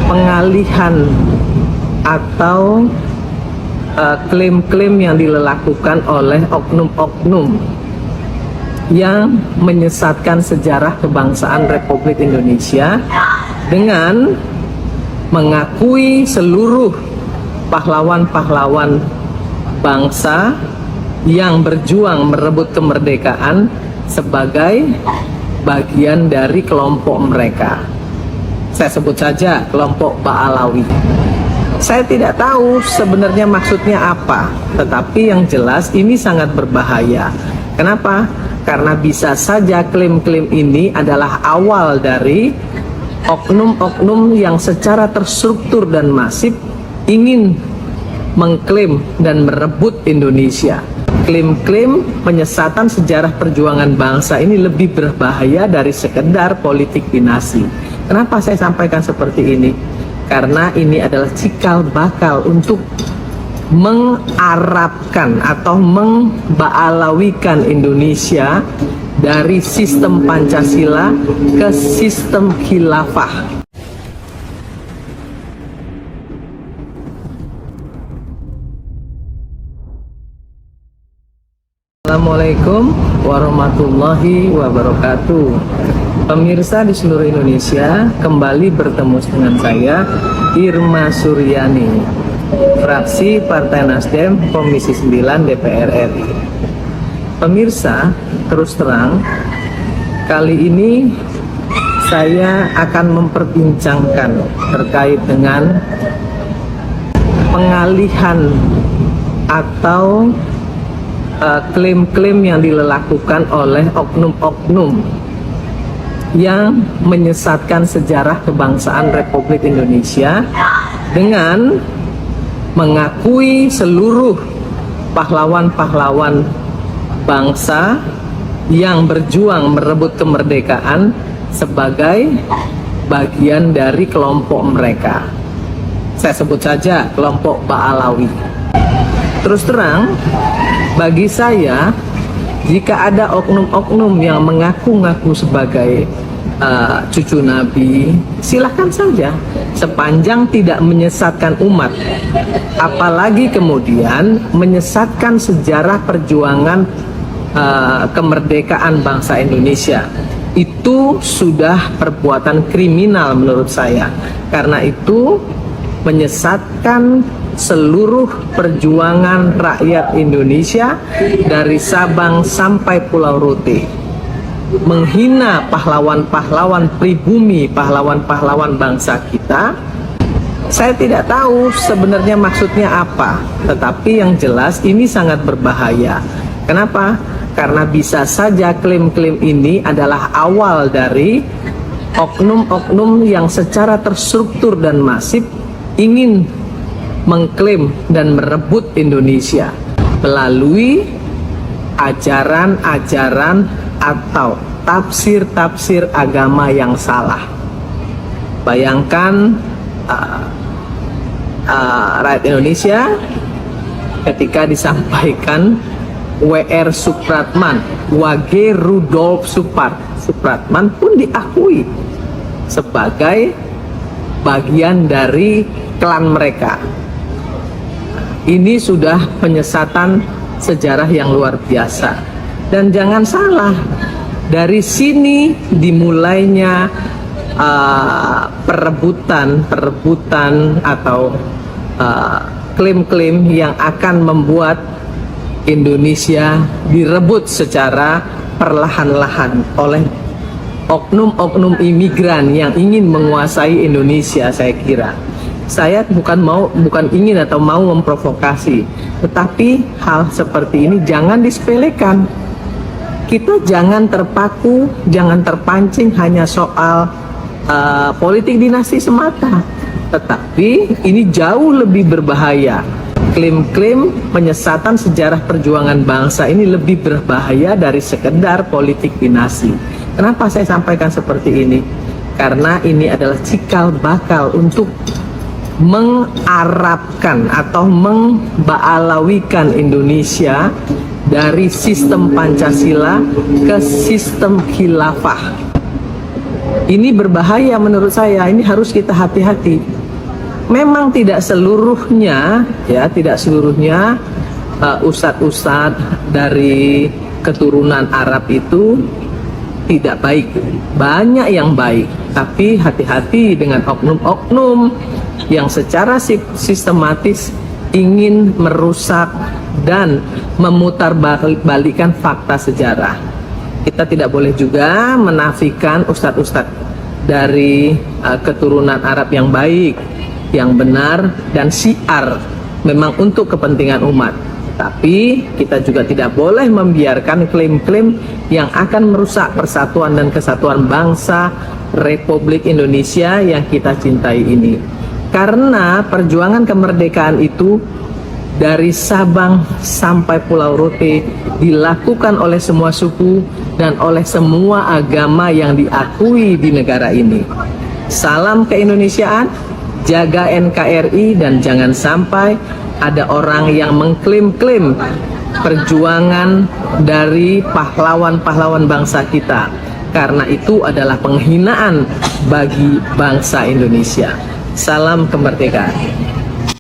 pengalihan atau klaim-klaim yang dilakukan oleh oknum-oknum yang menyesatkan sejarah kebangsaan Republik Indonesia dengan mengakui seluruh pahlawan-pahlawan bangsa yang berjuang merebut kemerdekaan sebagai bagian dari kelompok mereka. Saya sebut saja kelompok Ba'alawi. Saya tidak tahu sebenarnya maksudnya apa, tetapi yang jelas ini sangat berbahaya. Kenapa? Karena bisa saja klaim-klaim ini adalah awal dari oknum-oknum yang secara terstruktur dan masif ingin mengklaim dan merebut Indonesia. Klaim-klaim penyesatan sejarah perjuangan bangsa ini lebih berbahaya dari sekedar politik dinasti. Kenapa saya sampaikan seperti ini? Karena ini adalah cikal bakal untuk mengarabkan atau memba'alawikan Indonesia dari sistem Pancasila ke sistem khilafah. Assalamualaikum warahmatullahi wabarakatuh. Pemirsa di seluruh Indonesia, kembali bertemu dengan saya, Irma Suryani, fraksi Partai Nasdem, Komisi 9 DPR RI. Pemirsa, terus terang, kali ini saya akan memperbincangkan terkait dengan pengalihan atau klaim-klaim yang dilakukan oleh oknum-oknum yang menyesatkan sejarah kebangsaan Republik Indonesia dengan mengakui seluruh pahlawan-pahlawan bangsa yang berjuang merebut kemerdekaan sebagai bagian dari kelompok mereka. Saya sebut saja kelompok Ba'alawi. Terus terang, bagi saya, jika ada oknum-oknum yang mengaku-ngaku sebagai cucu Nabi, silahkan saja, sepanjang tidak menyesatkan umat, apalagi kemudian menyesatkan sejarah perjuangan kemerdekaan bangsa Indonesia. Itu sudah perbuatan kriminal menurut saya. Karena itu menyesatkan seluruh perjuangan rakyat Indonesia dari Sabang sampai Pulau Rote, menghina pahlawan-pahlawan pribumi, pahlawan-pahlawan bangsa kita. Saya tidak tahu sebenarnya maksudnya apa, tetapi yang jelas ini sangat berbahaya. Kenapa? Karena bisa saja klaim-klaim ini adalah awal dari oknum-oknum yang secara terstruktur dan masif ingin mengklaim dan merebut Indonesia melalui ajaran-ajaran atau tafsir-tafsir agama yang salah. Bayangkan rakyat Indonesia ketika disampaikan W.R. Supratman, Wage Rudolf Supratman pun diakui sebagai bagian dari klan mereka. Ini sudah penyesatan sejarah yang luar biasa. Dan jangan salah, dari sini dimulainya perebutan atau klaim-klaim yang akan membuat Indonesia direbut secara perlahan-lahan oleh oknum-oknum imigran yang ingin menguasai Indonesia. Saya kira saya bukan ingin atau mau memprovokasi, tetapi hal seperti ini jangan disepelekan. Kita jangan terpaku, jangan terpancing hanya soal politik dinasti semata, tetapi ini jauh lebih berbahaya. Klaim-klaim penyesatan sejarah perjuangan bangsa ini lebih berbahaya dari sekedar politik dinasti. Kenapa saya sampaikan seperti ini? Karena ini adalah cikal bakal untuk mengarabkan atau memba'alawikan Indonesia dari sistem Pancasila ke sistem khilafah. Ini berbahaya menurut saya, ini harus kita hati-hati. memang tidak seluruhnya ya, tidak seluruhnya ustadz-ustadz dari keturunan Arab itu tidak baik. Banyak yang baik, tapi hati-hati dengan oknum-oknum yang secara sistematis ingin merusak dan memutarbalikkan fakta sejarah. Kita tidak boleh juga menafikan ustadz-ustadz dari keturunan Arab yang baik, yang benar, dan syiar memang untuk kepentingan umat. Tapi kita juga tidak boleh membiarkan klaim-klaim yang akan merusak persatuan dan kesatuan bangsa Republik Indonesia yang kita cintai ini. Karena perjuangan kemerdekaan itu dari Sabang sampai Pulau Rote dilakukan oleh semua suku dan oleh semua agama yang diakui di negara ini. Salam keindonesiaan, jaga NKRI, dan jangan sampai ada orang yang mengklaim-klaim perjuangan dari pahlawan-pahlawan bangsa kita, karena itu adalah penghinaan bagi bangsa Indonesia. Salam kemerdekaan.